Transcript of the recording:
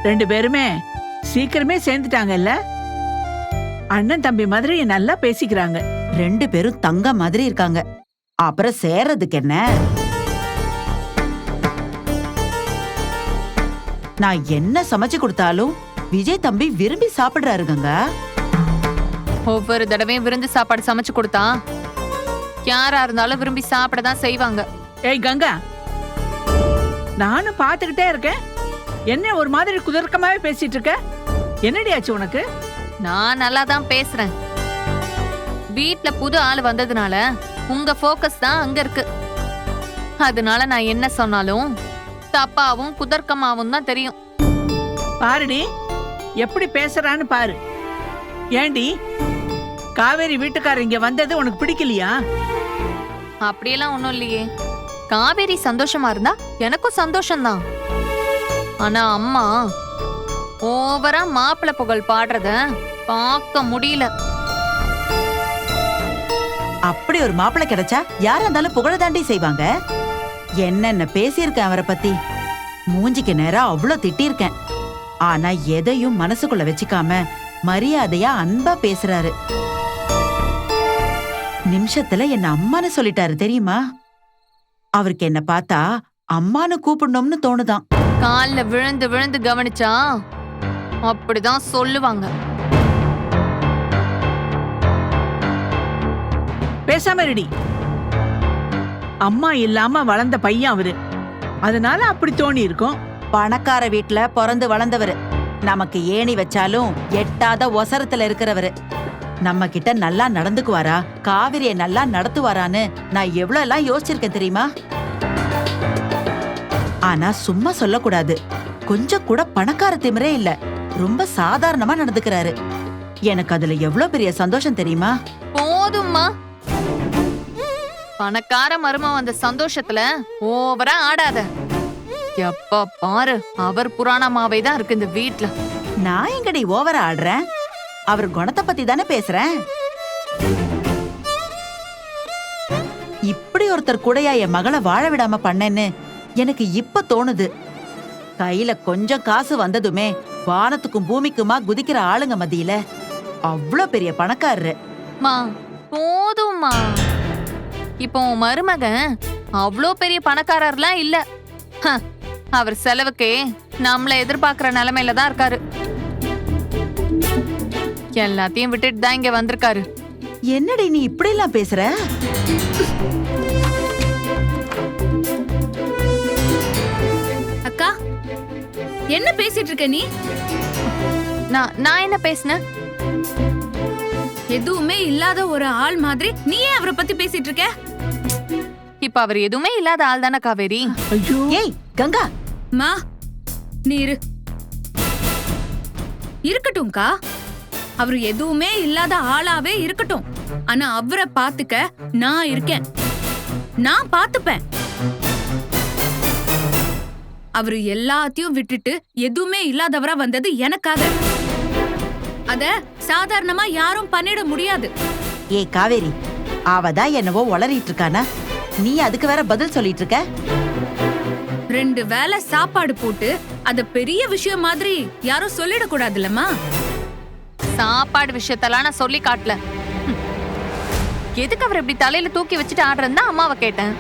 ரெண்டு பேருமே சீக்கிரமே சேர்ந்துட்டாங்கல்ல. அண்ணன் தம்பி மாதிரி நல்லா பேசிக்கிறாங்க. ரெண்டு பேரும் தங்க மாதிரி இருக்காங்க. அப்புறம் சேர்றதுக்கு என்ன? நான் என்ன சமைச்சு கொடுத்தாலும் விஜய் தம்பி விரும்பி சாப்பிடுறாருங்க. ஒவ்வொரு தடவையும் விருந்து சாப்பாடு சமைச்சு கொடுத்தா யாரா இருந்தாலும் விரும்பி சாப்பிடதான் செய்வாங்க. ஏய் கங்கா, நானும் பாத்துக்கிட்டே இருக்கேன். என்ன ஒரு மாதிரி குதர்க்கமாவே பேசிட்டு இருக்க? என்னடி ஆச்சு உனக்கு? நான் நல்லா தான் பேசுறேன். வீட்ல புது ஆள் வந்ததுனால உங்க போக்கஸ் தான் அங்க இருக்கு. அதனால நான் என்ன சொன்னாலும் தப்பாவும் குதர்க்கமாவும் தான் தெரியும். பாருடி எப்படி பேசுறான்னு பாரு. ஏண்டி காவேரி வீட்டுக்காரர் இங்க வந்தது உனக்கு பிடிக்கலையா? அப்படியெல்லாம் ஒண்ணும் இல்லையே. காவேரி சந்தோஷமா இருந்தா எனக்கும் சந்தோஷம்தான். ஆனா அம்மா ஓவரா மாப்பிள்ளை புகழ் பாடுறத பார்க்க முடியல. அப்படி ஒரு மாப்பிள்ளை கிடைச்சா யாரா இருந்தாலும் புகழ தாண்டி செய்வாங்க. என்னென்ன பேசியிருக்கேன் அவரை பத்தி. மூஞ்சிக்கு நேரா அவ்வளவு திட்டிருக்கேன். ஆனா எதையும் மனசுக்குள்ள வச்சுக்காம மரியாதையா அன்பா பேசுறாரு. நிமிஷத்துல என்ன அம்மான்னு சொல்லிட்டாரு தெரியுமா? அவருக்கு என்ன பார்த்தா அம்மானு கூப்பிடணும்னு தோணுதான். கால்ல விழுந்து விழுந்து கவனிச்சா அப்படிதான் சொல்லுவாங்க. பேசாம ரெடி. அம்மா இல்லாம வளர்ந்த பையன் அவரு, அதனால அப்படி தோணி இருக்கும். பணக்கார வீட்டுல பிறந்து வளர்ந்தவரு. நமக்கு ஏணி வச்சாலும் எட்டாத ஒசரத்துல இருக்கிறவரு. நம்ம கிட்ட நல்லா நடந்துக்குவாரா, காவிரிய நல்லா நடத்துவாரான்னு நான் எவ்வளவு எல்லாம் யோசிச்சிருக்கேன் தெரியுமா? ஆனா சும்மா சொல்லக்கூடாது. கொஞ்சம் கூட பணக்கார திமிரே இல்ல. ரொம்ப சாதாரணமா நடந்துக்கிறாரு. எனக்கு அதுல எவ்வளவு பெரிய சந்தோஷம் தெரியுமா? போதும்மா. பணக்கார மருமம் வந்த சந்தோஷத்துல ஓவரா ஆடாத. எப்ப பாரு அவர் புராணமாவே தான் இருக்கு இந்த வீட்ல. நான் எங்கடி ஓவரா ஆடுறேன்? அவர் குணத்தை பத்தி தானே பேசுறேன். இப்படி ஒருத்தர் கூடயா என் மகளை வாழ விடாம பண்ணேன்னு எனக்கு இப்ப தோணுது. கையில கொஞ்சம் காசு வந்ததுமே வானத்துக்கும் பூமிக்குமா குதிக்கிற ஆளுங்க மத்தியில அவ்வளவு பெரிய பணக்காரரு. மா போதும்மா. இப்போ உன் மருமகன் அவ்வளோ பெரிய பணக்காரர்லாம் இல்ல. அவர் செலவுக்கே நம்மள எதிர்பார்க்கிற நிலைமையில தான் இருக்காரு. எல்லாத்தையும் விட்டுட்டு தான் இங்க வந்திருக்காரு. என்னடி நீ இப்படி எல்லாம் பேசுற? அக்கா என்ன பேசிட்டு இருக்க நீ? நான் என்ன பேசினேன்? எதுவுமே இல்லாத ஒரு ஆள் மாதிரி நீ ஏன் அவரை பத்தி பேசிட்டு இருக்க? இப்ப அவர் எதுவுமே இல்லாத ஆள் தானே காவேரி. ஐயோ ஏய் கங்கா, மா நீ இருக்கட்டும்க்கா. அவரு எதுவுமே இல்லாத ஆளாவே இருக்கட்டும். ஆனா அவரை பாத்துக்க நான் இருக்கேன். நான் பாத்துப்பேன். அவரு எல்லாத்தையும் விட்டுட்டு எதுவுமே இல்லாதவரா வந்தது எனக்காக. அத சாதாரணமா யாரும் பண்ணிட முடியாது. ஏய் காவேரி, அவதான் என்னவோ உளறிட்டு இருக்கானா? நீ அதுக்கு வேற பதில் சொல்லிட்டு இருக்க? 2 வேளை சாப்பாடு போட்டு அத பெரிய விஷயம் மாதிரி யாரும் சொல்லிடக்கூடாதுல்லம்மா. சாப்பாடு விஷயத்தெல்லாம் நான் சொல்லி காட்டல. எதுக்கு அவர் இப்படி தலையில தூக்கி வச்சுட்டு ஆடுறதுன்னு அம்மாவை கேட்டேன்.